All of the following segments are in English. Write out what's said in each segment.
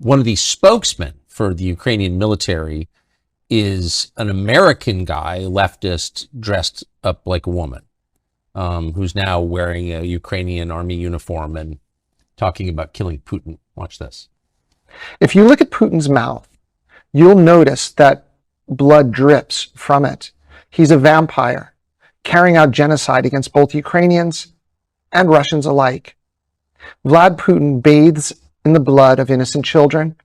one of the spokesmen for the Ukrainian military is an American guy, leftist, dressed up like a woman, who's now wearing a Ukrainian army uniform and talking about killing Putin. Watch this. If you look at Putin's mouth, you'll notice that blood drips from it. He's a vampire, carrying out genocide against both Ukrainians and Russians alike. Vlad Putin bathes in the blood of innocent children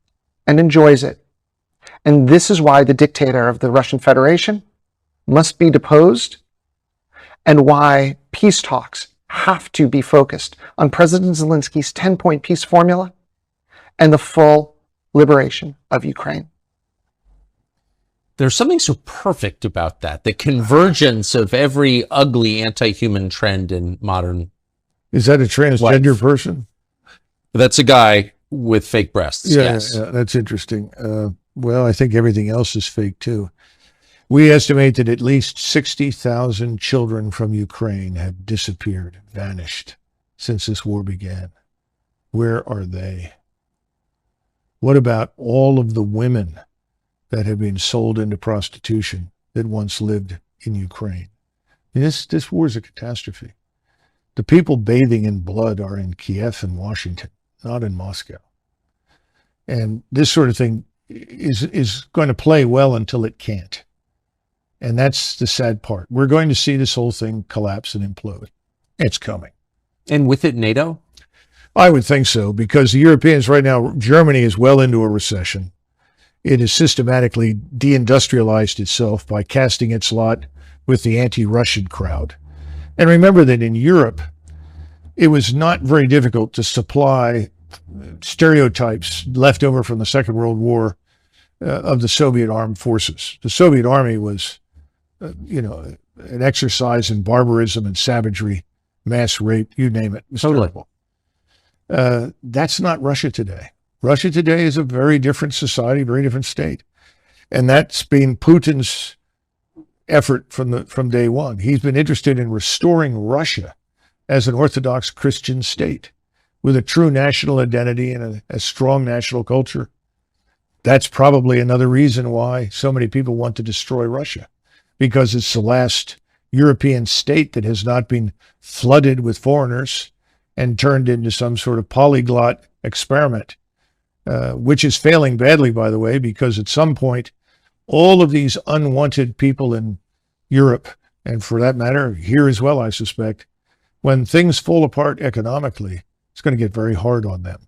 and enjoys it. And this is why the dictator of the Russian Federation must be deposed, and why peace talks have to be focused on President Zelensky's 10-point peace formula and the full liberation of Ukraine. There's something so perfect about that, the convergence of every ugly anti-human trend in modern. Is that a transgender person? That's a guy with fake breasts. Yeah, yes. Yeah, that's interesting. Well, I think everything else is fake too. We estimate that at least 60,000 children from Ukraine have disappeared, vanished since this war began. Where are they? What about all of the women that have been sold into prostitution that once lived in Ukraine? This war is a catastrophe. The people bathing in blood are in Kiev and Washington, not in Moscow. And this sort of thing is going to play well until it can't. And that's the sad part. We're going to see this whole thing collapse and implode. It's coming. And with it, NATO? I would think so, because the Europeans right now, Germany is well into a recession. It has systematically deindustrialized itself by casting its lot with the anti-Russian crowd. And remember that in Europe, it was not very difficult to supply stereotypes left over from the Second World War of the Soviet armed forces. The Soviet army was, an exercise in barbarism and savagery, mass rape, you name it. It was terrible. That's not Russia today. Russia today is a very different society, very different state. And that's been Putin's effort from day one. He's been interested in restoring Russia as an Orthodox Christian state with a true national identity and a strong national culture. That's probably another reason why so many people want to destroy Russia, because it's the last European state that has not been flooded with foreigners and turned into some sort of polyglot experiment, which is failing badly, by the way, because at some point, all of these unwanted people in Europe, and for that matter, here as well, I suspect, when things fall apart economically, it's going to get very hard on them.